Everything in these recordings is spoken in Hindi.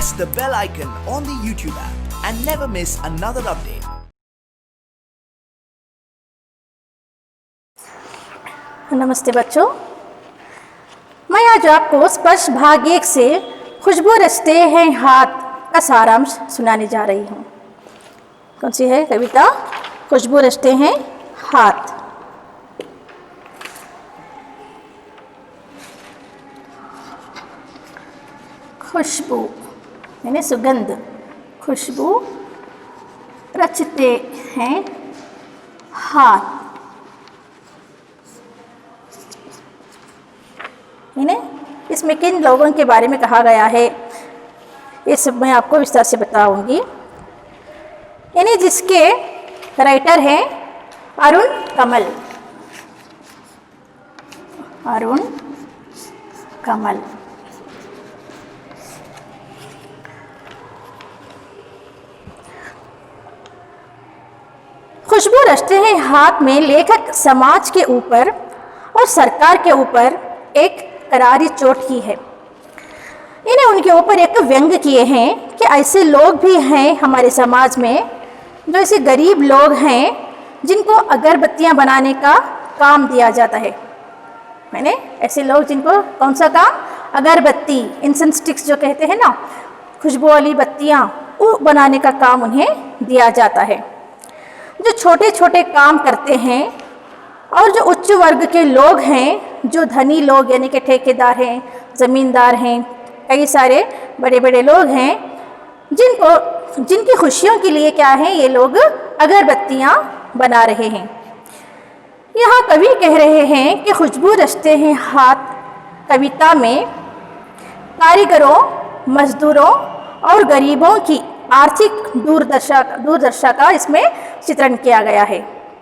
press the bell icon on the YouTube app and never miss another update. नमस्ते बच्चों, मैं आज आपको स्पर्श भाग 1 से खुशबू रचते हैं हाथ का सारांश सुनाने जा रही हूँ। कौन सी है कविता? खुशबू रचते हैं हाथ। खुशबू यानी सुगंध, खुशबू रचते हैं हाथ, यानी इसमें किन लोगों के बारे में कहा गया है ये सब मैं आपको विस्तार से बताऊंगी। यानी जिसके राइटर हैं अरुण कमल। अरुण कमल खुशबू रचते हैं हाथ में लेखक समाज के ऊपर और सरकार के ऊपर एक करारी चोट की है। इन्हें उनके ऊपर एक व्यंग किए हैं कि ऐसे लोग भी हैं हमारे समाज में जो ऐसे गरीब लोग हैं जिनको अगरबत्तियां बनाने का काम दिया जाता है। मैंने ऐसे लोग जिनको कौन सा काम? अगरबत्ती, इंसेंस स्टिक्स जो कहते हैं ना, खुशबू वाली बत्तियां, वो बनाने का काम उन्हें दिया जाता है। जो छोटे छोटे काम करते हैं और जो उच्च वर्ग के लोग हैं, जो धनी लोग यानी कि ठेकेदार हैं, ज़मींदार हैं, कई सारे बड़े बड़े लोग हैं जिनकी खुशियों के लिए क्या है, ये लोग अगरबत्तियां बना रहे हैं। यहाँ कवि कह रहे हैं कि खुशबू रचते हैं हाथ कविता में कारीगरों, मजदूरों और गरीबों की आर्थिक दूरदर्शा का इसमें चित्रण किया गया है।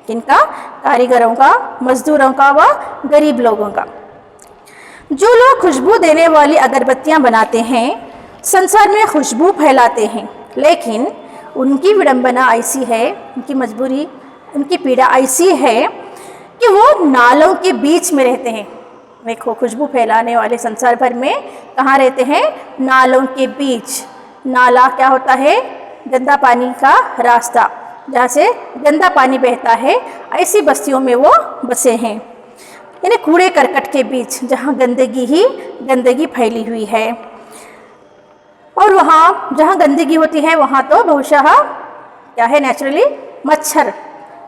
किनका? कारीगरों का, मजदूरों का व गरीब लोगों का। जो लोग खुशबू देने वाली अगरबत्तियां बनाते हैं संसार में खुशबू फैलाते हैं, लेकिन उनकी विडंबना ऐसी है, उनकी मजबूरी, उनकी पीड़ा ऐसी है कि वो नालों के बीच में रहते हैं। देखो, खुशबू फैलाने वाले संसार भर में कहाँ रहते हैं? नालों के बीच। नाला क्या होता है? गंदा पानी का रास्ता, जहाँ से गंदा पानी बहता है, ऐसी बस्तियों में वो बसे हैं। यानी कूड़े करकट के बीच, जहाँ गंदगी ही गंदगी फैली हुई है। और वहाँ जहाँ गंदगी होती है वहाँ तो बहुशः क्या है, नेचुरली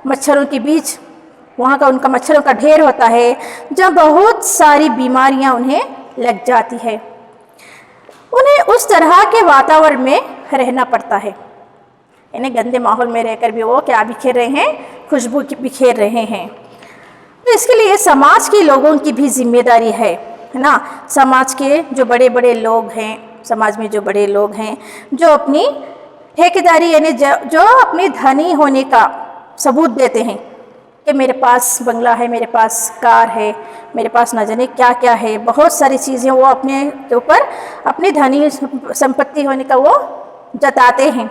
मच्छरों के बीच वहाँ का उनका मच्छरों का ढेर होता है, जहाँ बहुत सारी बीमारियाँ उन्हें लग जाती है। उन्हें उस तरह के वातावरण में रहना पड़ता है। यानी गंदे माहौल में रहकर भी वो क्या बिखेर रहे हैं? खुशबू की बिखेर रहे हैं। तो इसके लिए समाज के लोगों की भी जिम्मेदारी है ना। समाज के जो बड़े बड़े लोग हैं, समाज में जो बड़े लोग हैं, जो अपनी ठेकेदारी यानी जो अपने धनी होने का सबूत देते हैं कि मेरे पास बंगला है, मेरे पास कार है, मेरे पास न जाने क्या क्या है, बहुत सारी चीज़ें वो अपने के ऊपर अपनी धनी संपत्ति होने का वो जताते हैं।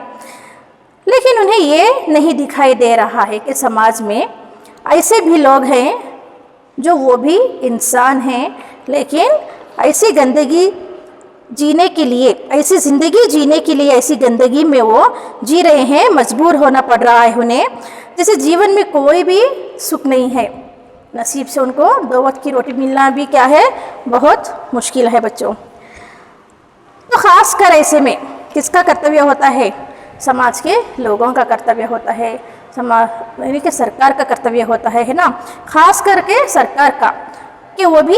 लेकिन उन्हें ये नहीं दिखाई दे रहा है कि समाज में ऐसे भी लोग हैं जो वो भी इंसान हैं, लेकिन ऐसी गंदगी जीने के लिए, ऐसी ज़िंदगी जीने के लिए ऐसी गंदगी में वो जी रहे हैं, मजबूर होना पड़ रहा है उन्हें। जैसे जीवन में कोई भी सुख नहीं है, नसीब से उनको 2 वक्त की रोटी मिलना भी क्या है, बहुत मुश्किल है बच्चों। तो ख़ास कर ऐसे में किसका कर्तव्य होता है? समाज के लोगों का कर्तव्य होता है, समाज यानी कि सरकार का कर्तव्य होता है ना। खास करके सरकार का, कि वो भी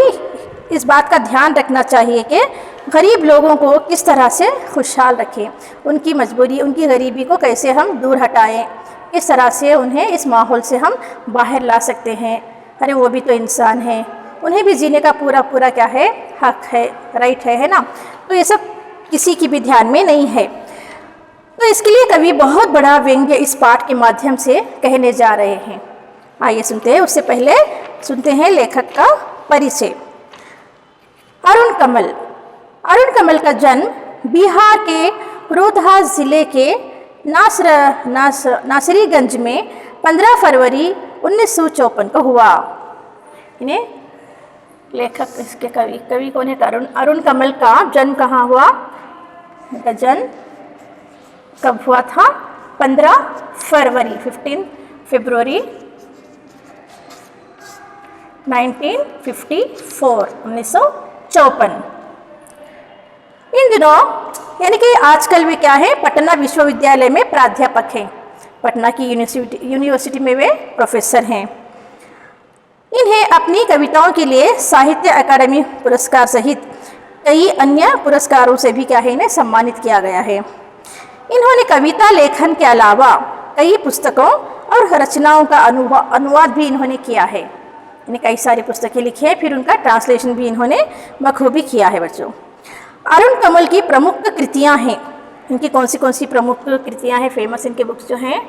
इस बात का ध्यान रखना चाहिए कि गरीब लोगों को किस तरह से खुशहाल रखें, उनकी मजबूरी, उनकी गरीबी को कैसे हम दूर हटाएं, किस तरह से उन्हें इस माहौल से हम बाहर ला सकते हैं। अरे वो भी तो इंसान है, उन्हें भी जीने का पूरा क्या है, हक है, राइट है ना। तो ये सब किसी की भी ध्यान में नहीं है। तो इसके लिए कवि बहुत बड़ा व्यंग्य इस पाठ के माध्यम से कहने जा रहे हैं। आइए सुनते हैं। उससे पहले सुनते हैं लेखक का परिचय। अरुण कमल का जन्म बिहार के रोहतास जिले के नासरीगंज में 15 फरवरी 1954 को हुआ। इन्हें लेखक इसके कवि कौन है? अरुण कमल का जन्म कहाँ हुआ? इनका जन्म कब हुआ था? 15 फरवरी 15 फरवरी 1954। इन दिनों यानी कि आजकल वे क्या है, पटना विश्वविद्यालय में प्राध्यापक हैं। पटना की यूनिवर्सिटी में वे प्रोफेसर हैं। इन्हें अपनी कविताओं के लिए साहित्य अकादमी पुरस्कार सहित कई अन्य पुरस्कारों से भी क्या है, इन्हें सम्मानित किया गया है। इन्होंने कविता लेखन के अलावा कई पुस्तकों और रचनाओं का अनुवाद भी इन्होंने किया है। इन्हें कई सारी पुस्तकें लिखी है, फिर उनका ट्रांसलेशन भी इन्होंने बखूबी किया है। बच्चों, अरुण कमल की प्रमुख कृतियां हैं। इनकी कौन सी प्रमुख कृतियां हैं, फेमस इनके बुक्स जो हैं?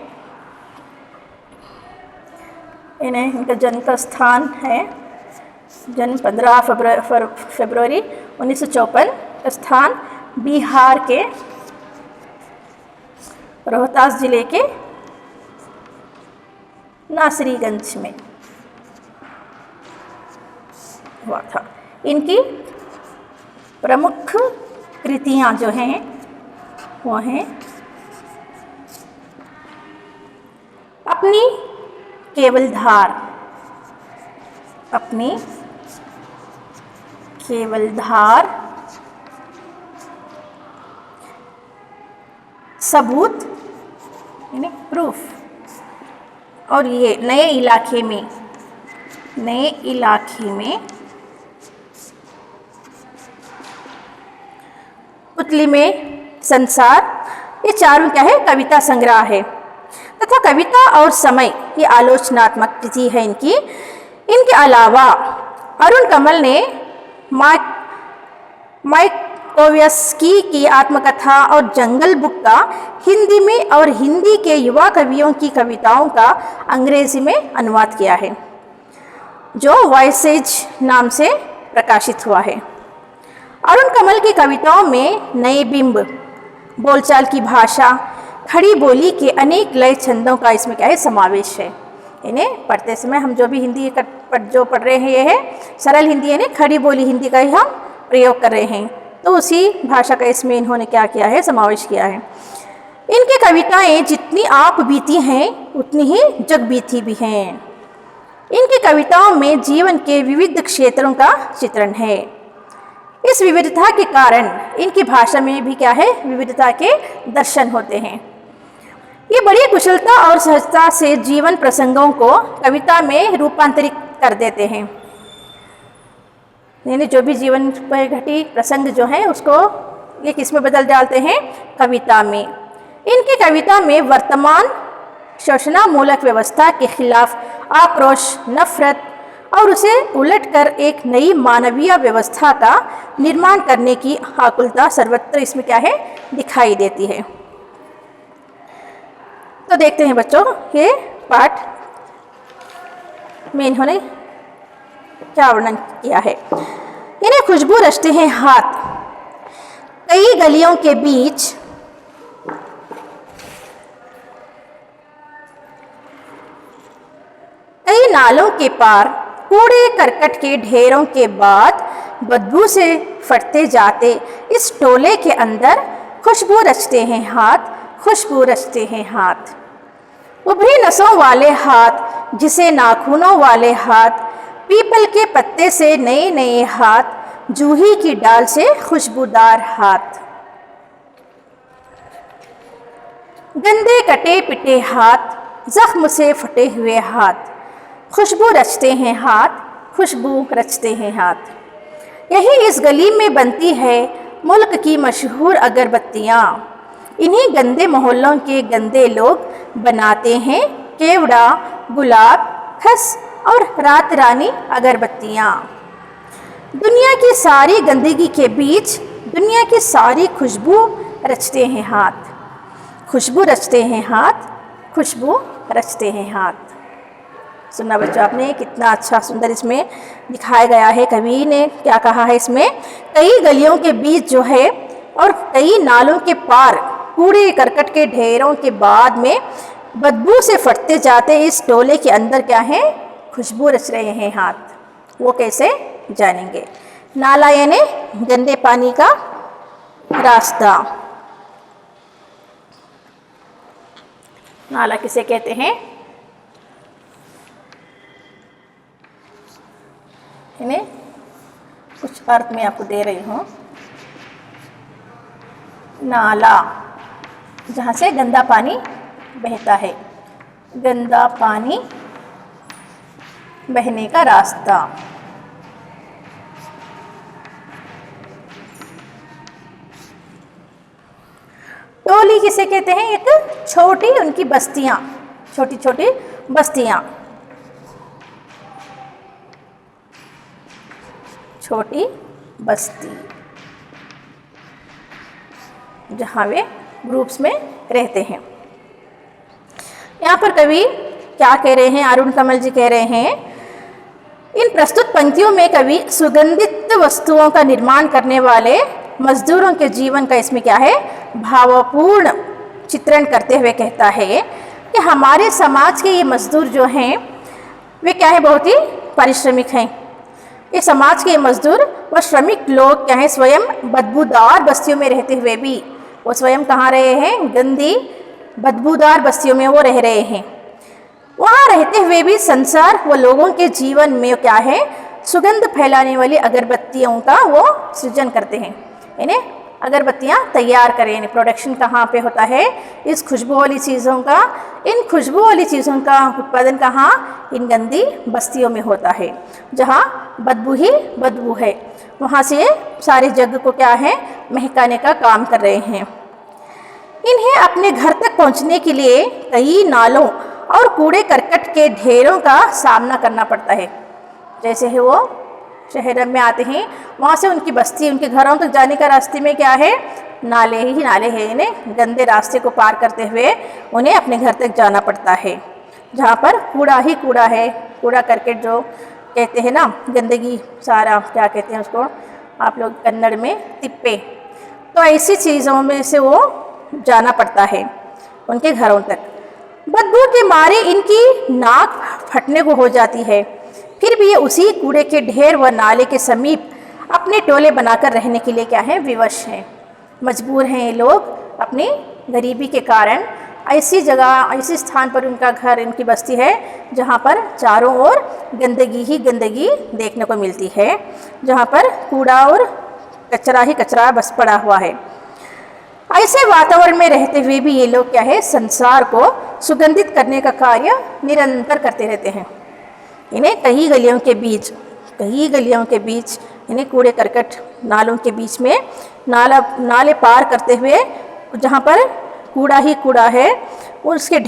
इनका जन्म का स्थान है, जन्म 15 फरवरी 1954, स्थान बिहार के रोहतास जिले के नासरीगंज में हुआ था। इनकी प्रमुख कृतियां जो हैं वो हैं अपनी केवलधार, अपनी केवलधार, सबूत यानी प्रूफ, और ये नए इलाके में पुतली में संसार, ये चारों क्या है, कविता संग्रह है। तथा कविता और समय ये आलोचनात्मक कृति है इनकी। इनके अलावा अरुण कमल ने मायाकोव्स्की की आत्मकथा और जंगल बुक का हिंदी में और हिंदी के युवा कवियों की कविताओं का अंग्रेजी में अनुवाद किया है, जो वॉइसेज नाम से प्रकाशित हुआ है। अरुण कमल की कविताओं में नए बिंब, बोलचाल की भाषा, खड़ी बोली के अनेक लय छंदों का इसमें क्या है, समावेश है। इन्हें पढ़ते समय हम जो भी हिंदी जो पढ़ रहे हैं, ये है सरल हिंदी, यानी खड़ी बोली हिंदी का ही हम प्रयोग कर रहे हैं, तो उसी भाषा का इसमें इन्होंने क्या किया है, समावेश किया है। इनकी कविताएं जितनी आप बीती हैं उतनी ही जग बीती भी हैं। इनकी कविताओं में जीवन के विविध क्षेत्रों का चित्रण है। इस विविधता के कारण इनकी भाषा में भी क्या है, विविधता के दर्शन होते हैं। ये बड़ी कुशलता और सहजता से जीवन प्रसंगों को कविता में रूपांतरित कर देते हैं, यानी जो भी जीवन पर घटी प्रसंग जो है उसको ये किस में बदल डालते हैं, कविता में। इनकी कविता में वर्तमान शोषणामूलक व्यवस्था के खिलाफ आक्रोश, नफरत और उसे उलटकर एक नई मानवीय व्यवस्था का निर्माण करने की आकुलता सर्वत्र इसमें क्या है, दिखाई देती है। तो देखते हैं बच्चों, ये पाठ में इन्होंने क्या वर्णन किया है। इन्हें खुशबू रचते हैं हाथ, कई गलियों के बीच कई नालों के पार, कूड़े करकट के ढेरों के बाद बदबू से फटते जाते इस टोले के अंदर खुशबू रचते हैं हाथ, खुशबू रचते हैं हाथ। उभरी नसों वाले हाथ, जिसे नाखूनों वाले हाथ, पीपल के पत्ते से नए नए हाथ, जूही की डाल से खुशबूदार हाथ। गंदे कटे पिटे हाथ, जख्म से फटे हुए हाथ, खुशबू रचते हैं हाथ, खुशबू रचते हैं हाथ। यही इस गली में बनती है मुल्क की मशहूर अगरबत्तियाँ। इन्हीं गंदे मोहल्लों के गंदे लोग बनाते हैं केवड़ा, गुलाब, खस और रात रानी अगरबत्तियाँ। दुनिया की सारी गंदगी के बीच दुनिया की सारी खुशबू रचते हैं हाथ, खुशबू रचते हैं हाथ, खुशबू रचते हैं हाथ। सुना बच्चों आपने, कितना अच्छा सुंदर इसमें दिखाया गया है। कवि ने क्या कहा है इसमें, कई गलियों के बीच जो है और कई नालों के पार, कूड़े करकट के ढेरों के बाद में बदबू से फटते जाते इस टोले के अंदर क्या है, खुशबू रच रहे हैं हाथ। वो कैसे जानेंगे। नाला यानी गंदे पानी का रास्ता, नाला किसे कहते हैं? इन्हें कुछ अर्थ में आपको दे रही हूँ। नाला, जहाँ से गंदा पानी बहता है, गंदा पानी बहने का रास्ता। टोली किसे कहते हैं? एक छोटी उनकी बस्तियां, छोटी छोटी बस्तियां, छोटी बस्ती, जहाँ वे ग्रुप्स में रहते हैं। यहाँ पर कवि क्या कह रहे हैं? अरुण कमल जी कह रहे हैं, इन प्रस्तुत पंक्तियों में कवि सुगंधित वस्तुओं का निर्माण करने वाले मजदूरों के जीवन का इसमें क्या है? भावपूर्ण चित्रण करते हुए कहता है कि हमारे समाज के ये मजदूर जो हैं वे क्या है? बहुत ही परिश्रमिक हैं। ये समाज के मजदूर व श्रमिक लोग क्या है? स्वयं बदबूदार बस्तियों में रहते हुए भी वो स्वयं कहाँ रहे हैं? गंदी बदबूदार बस्तियों में वो रह रहे हैं। वहाँ रहते हुए भी संसार व लोगों के जीवन में क्या है? सुगंध फैलाने वाली अगरबत्तियों का वो सृजन करते हैं। यानी अगरबत्तियाँ तैयार करें, यानी प्रोडक्शन कहाँ पे होता है? इस खुशबू वाली चीज़ों का, इन खुशबू वाली चीज़ों का उत्पादन कहाँ? इन गंदी बस्तियों में होता है, जहाँ बदबू ही बदबू है। वहाँ से सारे जग को क्या है? महकाने का काम कर रहे हैं। इन्हें अपने घर तक पहुँचने के लिए कई नालों और कूड़े करकट के ढेरों का सामना करना पड़ता है। जैसे है वो शहर में आते हैं, वहाँ से उनकी बस्ती, उनके घरों तक जाने का रास्ते में क्या है? नाले ही नाले हैं। इन्हें गंदे रास्ते को पार करते हुए उन्हें अपने घर तक जाना पड़ता है, जहाँ पर कूड़ा ही कूड़ा है। कूड़ा करकट जो कहते हैं ना, गंदगी, सारा क्या कहते हैं उसको आप लोग कन्नड़ में? तिप्पे। तो ऐसी चीज़ों में से वो जाना पड़ता है उनके घरों तक। बदबू के मारे इनकी नाक फटने को हो जाती है, फिर भी ये उसी कूड़े के ढेर व नाले के समीप अपने टोले बनाकर रहने के लिए क्या है? विवश हैं, मजबूर हैं ये लोग अपनी गरीबी के कारण। ऐसी जगह, ऐसी स्थान पर उनका घर, इनकी बस्ती है जहाँ पर चारों ओर गंदगी ही गंदगी देखने को मिलती है, जहाँ पर कूड़ा और कचरा ही कचरा बस पड़ा हुआ है। ऐसे वातावरण में रहते हुए भी ये लोग क्या है? संसार को सुगंधित करने का कार्य निरंतर करते रहते हैं। इन्हें कई गलियों के बीच इन्हें कूड़े करकट नालों के बीच में नाले पार करते हुए, जहाँ पर कूड़ा ही कूड़ा है, उसके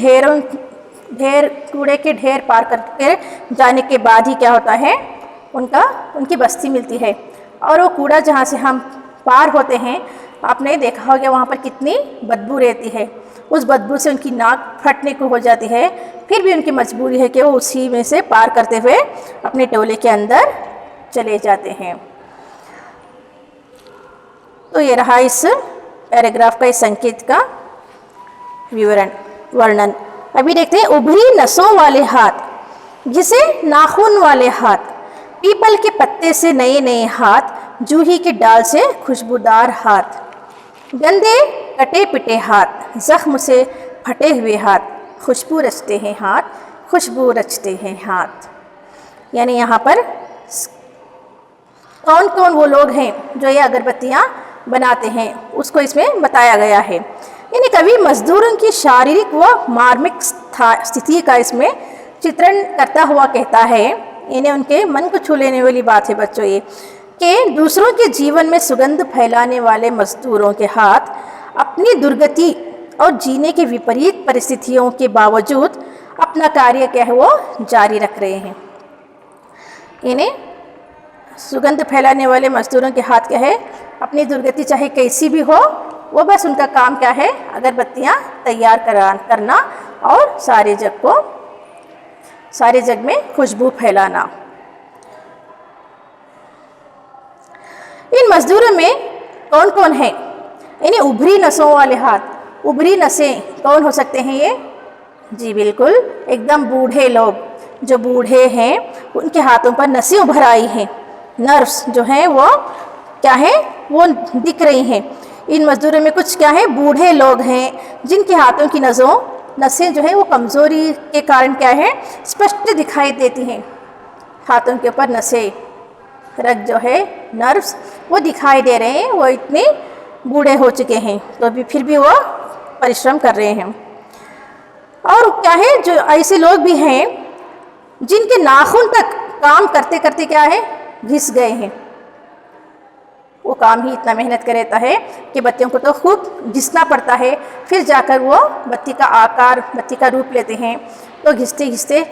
कूड़े के ढेर पार करके जाने के बाद ही क्या होता है? उनकी बस्ती मिलती है। और वो कूड़ा जहाँ से हम पार होते हैं, आपने देखा होगा वहाँ पर कितनी बदबू रहती है। उस बदबू से उनकी नाक फटने को हो जाती है, फिर भी उनकी मजबूरी है कि वो उसी में से पार करते हुए अपने टोले के अंदर चले जाते हैं। तो ये रहा इस पैराग्राफ का, इस संकेत का वर्णन। अभी देखते हैं उभरी नसों वाले हाथ, जिसे नाखून वाले हाथ, पीपल के पत्ते से नए नए हाथ, जूही के डाल से खुशबूदार हाथ, गंदे कटे पिटे हाथ, जख्म से फटे हुए हाथ, खुशबू रचते हैं हाथ, खुशबू रचते हैं हाथ। यानी यहाँ पर कौन कौन वो लोग हैं जो ये अगरबत्तियाँ बनाते हैं, उसको इसमें बताया गया है। यानी कवि मजदूरों की शारीरिक व मार्मिक स्थिति का इसमें चित्रण करता हुआ कहता है, इन्हें उनके मन को छू लेने वाली बात है बच्चों ये, कि दूसरों के जीवन में सुगंध फैलाने वाले मजदूरों के हाथ अपनी दुर्गति और जीने के विपरीत परिस्थितियों के बावजूद अपना कार्य क्या है वो जारी रख रहे हैं। इन्हें सुगंध फैलाने वाले मजदूरों के हाथ क्या है? अपनी दुर्गति चाहे कैसी भी हो, वो बस उनका काम क्या है? अगरबत्तियाँ तैयार करना और सारे जग में खुशबू फैलाना। इन मजदूरों में कौन कौन है? इन्हें उभरी नसों वाले हाथ। उभरी नसें कौन हो सकते हैं ये? जी बिल्कुल, एकदम बूढ़े लोग, जो बूढ़े हैं उनके हाथों पर नसें उभर आई हैं, नर्व्स जो हैं वो क्या है? वो दिख रही हैं। इन मजदूरों में कुछ क्या है? बूढ़े लोग हैं जिनके हाथों की नसों नसें जो है वो कमज़ोरी के कारण क्या है स्पष्ट दिखाई देती हैं। हाथों के ऊपर नसें, रग जो है नर्व्स वो दिखाई दे रहे हैं, वो इतने बूढ़े हो चुके हैं तो भी फिर भी वो परिश्रम कर रहे हैं। और क्या है, जो ऐसे लोग भी हैं जिनके नाखून तक काम करते करते क्या है घिस गए हैं। वो काम ही इतना मेहनत कर रहता है कि बत्तियों को तो खूब घिसना पड़ता है, फिर जाकर वो बत्ती का आकार, बत्ती का रूप लेते हैं। तो घिसते घिसते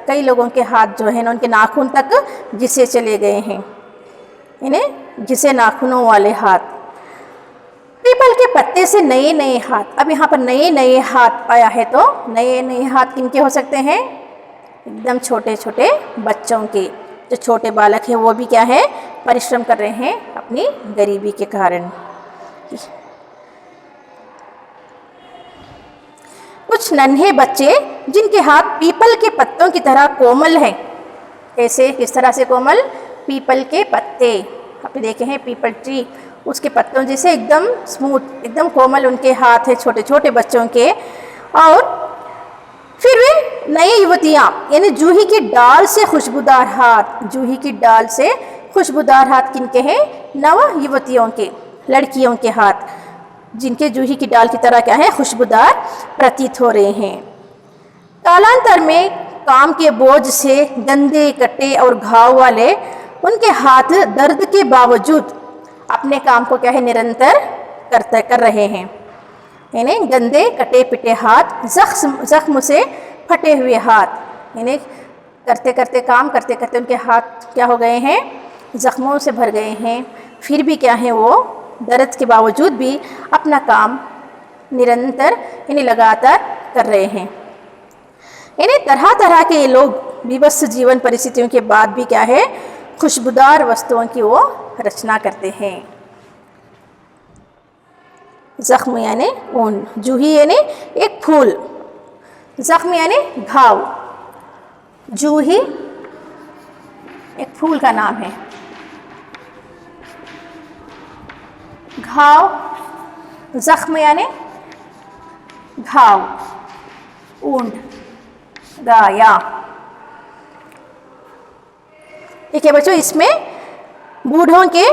कई लोगों के हाथ जो है ना उनके नाखून तक घिसे चले गए हैं, इन्हें घिसे नाखूनों वाले हाथ। पीपल के पत्ते से नए नए हाथ। अब यहाँ पर नए नए हाथ आया है, तो नए नए हाथ किनके हो सकते हैं? एकदम छोटे छोटे बच्चों के। जो छोटे बालक हैं वो भी क्या है परिश्रम कर रहे हैं अपनी गरीबी के कारण। कुछ नन्हे बच्चे जिनके हाथ पीपल के पत्तों की तरह कोमल हैं। कैसे, किस तरह से कोमल? पीपल के पत्ते आपने देखे हैं, पीपल ट्री, उसके पत्तों जैसे एकदम स्मूथ, एकदम कोमल उनके हाथ है छोटे छोटे बच्चों के। और फिर वे नई युवतियाँ यानी जूही की डाल से खुशबूदार हाथ, जूही की डाल से खुशबूदार हाथ किनके हैं? नव युवतियों के, लड़कियों के हाथ, जिनके जूही की डाल की तरह क्या है खुशबूदार प्रतीत हो रहे हैं। कालांतर में काम के बोझ से गंदे, कटे और घाव वाले उनके हाथ दर्द के बावजूद अपने काम को क्या है निरंतर कर रहे हैं। यानी गंदे, कटे पिटे हाथ, जख्म से फटे हुए हाथ, यानी करते करते काम करते करते उनके हाथ क्या हो गए हैं? जख्मों से भर गए हैं। फिर भी क्या है वो दर्द के बावजूद भी अपना काम निरंतर यानी लगातार कर रहे हैं। यानी तरह तरह के ये लोग विवश जीवन परिस्थितियों के बाद भी क्या है खुशबूदार वस्तुओं की वो रचना करते हैं। जख्म यानी ऊन, जूही यानी एक फूल, जख्म यानी घाव, जूही एक फूल का नाम है। घाव, जख्म यानी घाव, ऊंड, गाया। ठीक है बच्चों, इसमें बूढ़ों के,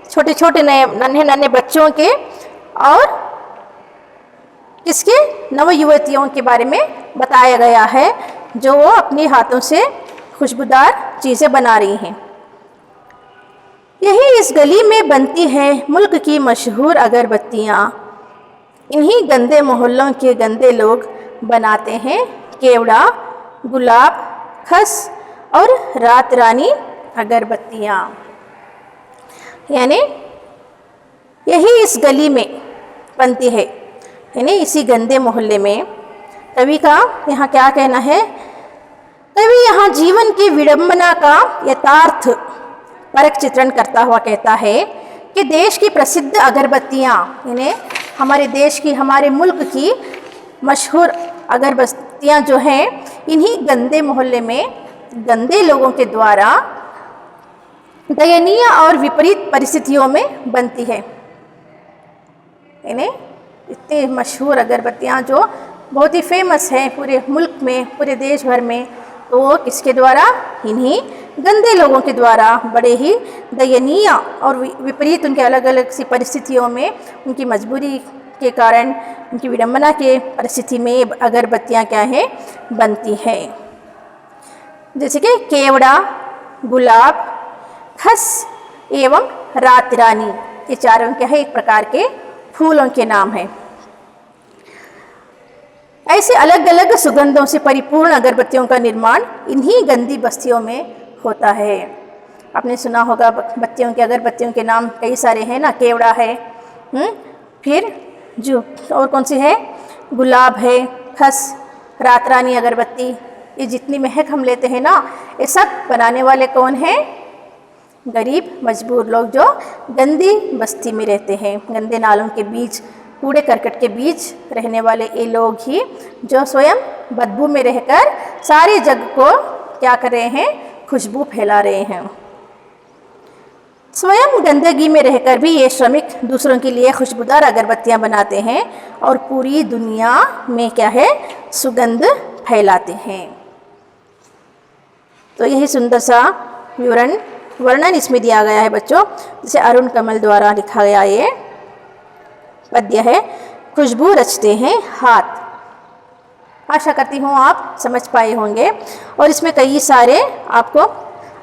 छोटे छोटे नन्हे नन्हे बच्चों के और किसके? नव युवतियों के बारे में बताया गया है जो वो अपने हाथों से खुशबूदार चीज़ें बना रही हैं। यही इस गली में बनती हैं मुल्क की मशहूर अगरबत्तियाँ। इन्हीं गंदे मोहल्लों के गंदे लोग बनाते हैं केवड़ा, गुलाब, खस और रात रानी अगरबत्तियाँ। यानी यही इस गली में बनती है, यानी इसी गंदे मोहल्ले में। कवि का यहाँ क्या कहना है? कवि यहाँ जीवन की विडंबना का यथार्थ परक चित्रण करता हुआ कहता है कि देश की प्रसिद्ध अगरबत्तियाँ, यानी हमारे देश की, हमारे मुल्क की मशहूर अगरबत्तियाँ जो हैं इन्हीं गंदे मोहल्ले में गंदे लोगों के द्वारा दयनीय और विपरीत परिस्थितियों में बनती है। यानी इतने मशहूर अगरबत्तियाँ जो बहुत ही फेमस हैं पूरे मुल्क में, पूरे देश भर में, तो वो किसके द्वारा? इन्हीं गंदे लोगों के द्वारा बड़े ही दयनीय और विपरीत उनके अलग अलग सी परिस्थितियों में, उनकी मजबूरी के कारण, उनकी विडंबना के परिस्थिति में अगरबत्तियाँ क्या है बनती हैं। जैसे कि केवड़ा, गुलाब, खस एवं रात रानी, ये चारों क्या है एक प्रकार के फूलों के नाम हैं। ऐसे अलग अलग सुगंधों से परिपूर्ण अगरबत्तियों का निर्माण इन्हीं गंदी बस्तियों में होता है। आपने सुना होगा बत्तियों के, अगरबत्तियों के नाम कई सारे हैं ना, केवड़ा है, फिर जो और कौन सी है? गुलाब है, खस, रात रानी अगरबत्ती। ये जितनी महक हम लेते हैं ना, ये सब बनाने वाले कौन हैं? गरीब मजबूर लोग जो गंदी बस्ती में रहते हैं, गंदे नालों के बीच, कूड़े करकट के बीच रहने वाले ये लोग ही जो स्वयं बदबू में रहकर सारे जग को क्या कर रहे हैं? खुशबू फैला रहे हैं। स्वयं गंदगी में रहकर भी ये श्रमिक दूसरों के लिए खुशबूदार अगरबत्तियां बनाते हैं और पूरी दुनिया में क्या है, सुगंध फैलाते हैं। तो यही सुंदर सा वर्णन इसमें दिया गया है बच्चों, जिसे अरुण कमल द्वारा लिखा गया ये पद्य है, खुशबू रचते हैं हाथ। आशा करती हूँ आप समझ पाए होंगे। और इसमें कई सारे आपको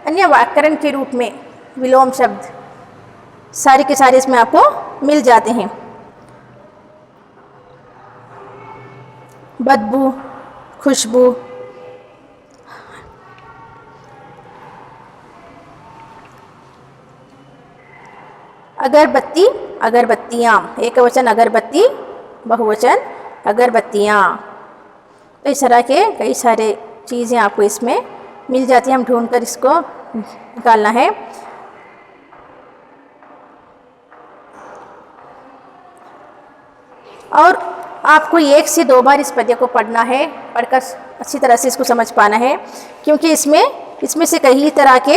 अन्य व्याकरण के रूप में विलोम शब्द सारे के सारे इसमें आपको मिल जाते हैं। बदबू, खुशबू, अगरबत्ती, अगरबत्तियाँ, एक वचन अगरबत्ती, बहुवचन अगरबत्तियाँ। तो इस तरह के कई सारे चीज़ें आपको इसमें मिल जाती हैं, हम ढूंढकर इसको निकालना है। और आपको 1 से 2 बार इस पद्य को पढ़ना है, पढ़कर अच्छी तरह से इसको समझ पाना है, क्योंकि इसमें से कई तरह के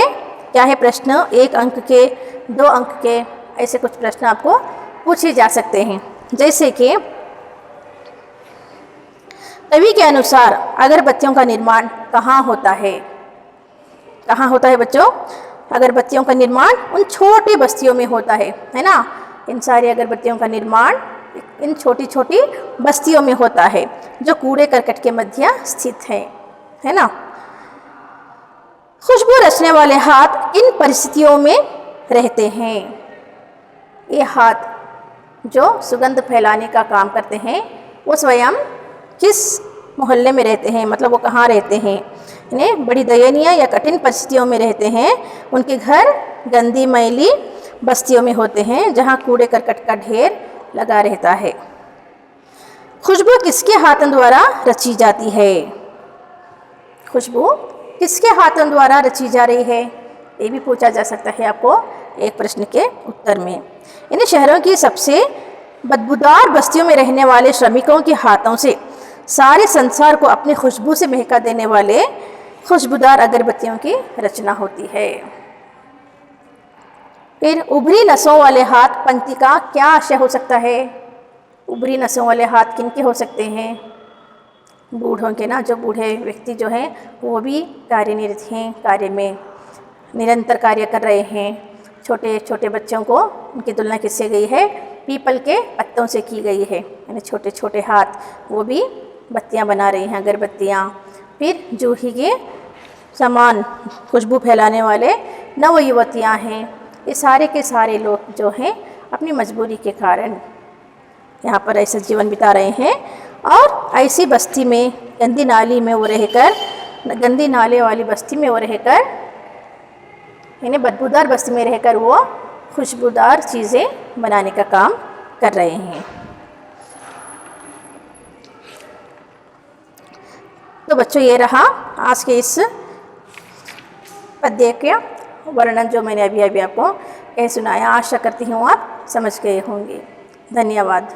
क्या है प्रश्न, 1 अंक के, 2 अंक के, ऐसे कुछ प्रश्न आपको पूछे जा सकते हैं। जैसे कि कवि के अनुसार अगरबत्तियों का निर्माण कहाँ होता है? कहाँ होता है बच्चों? अगरबत्तियों का निर्माण उन छोटी बस्तियों में होता है ना। इन सारी अगरबत्तियों का निर्माण इन छोटी छोटी बस्तियों में होता है, जो कूड़े करकट के मध्य स्थित है ना। खुशबू रचने वाले हाथ इन परिस्थितियों में रहते हैं। ये हाथ जो सुगंध फैलाने का काम करते हैं, वो स्वयं किस मोहल्ले में रहते हैं, मतलब वो कहाँ रहते हैं? इन्हें बड़ी दयनीय या कठिन परिस्थितियों में रहते हैं। उनके घर गंदी मैली बस्तियों में होते हैं, जहाँ कूड़े करकट का ढेर लगा रहता है। खुशबू किसके हाथों द्वारा रची जाती है? खुशबू किसके हाथों द्वारा रची जा रही है? ये भी पूछा जा सकता है आपको एक प्रश्न के उत्तर में। इन शहरों की सबसे बदबूदार बस्तियों में रहने वाले श्रमिकों के हाथों से सारे संसार को अपनी खुशबू से महका देने वाले खुशबूदार अगरबत्तियों की रचना होती है। फिर उभरी नसों वाले हाथ पंक्ति का क्या आशय हो सकता है? उभरी नसों वाले हाथ किनके हो सकते हैं? बूढ़ों के ना, जो बूढ़े व्यक्ति जो हैं वो भी कार्यनिरत हैं, कार्य में निरंतर कार्य कर रहे हैं। छोटे छोटे बच्चों को उनकी तुलना किससे गई है? पीपल के पत्तों से की गई है, यानी छोटे छोटे हाथ वो भी बत्तियां बना रही हैं, अगरबत्तियाँ। फिर जूही के समान खुशबू फैलाने वाले नवयुवतियाँ हैं। ये सारे के सारे लोग जो हैं अपनी मजबूरी के कारण यहाँ पर ऐसा जीवन बिता रहे हैं, और ऐसी बस्ती में, गंदी नाली में वो रहकर, गंदी नाले वाली बस्ती में वो रहकर, यानी बदबूदार बस्ती में रहकर वो खुशबूदार चीज़ें बनाने का काम कर रहे हैं। तो बच्चों, ये रहा आज के इस पद्य का वर्णन जो मैंने अभी आपको कह सुनाया। आशा करती हूँ आप समझ गए होंगे। धन्यवाद।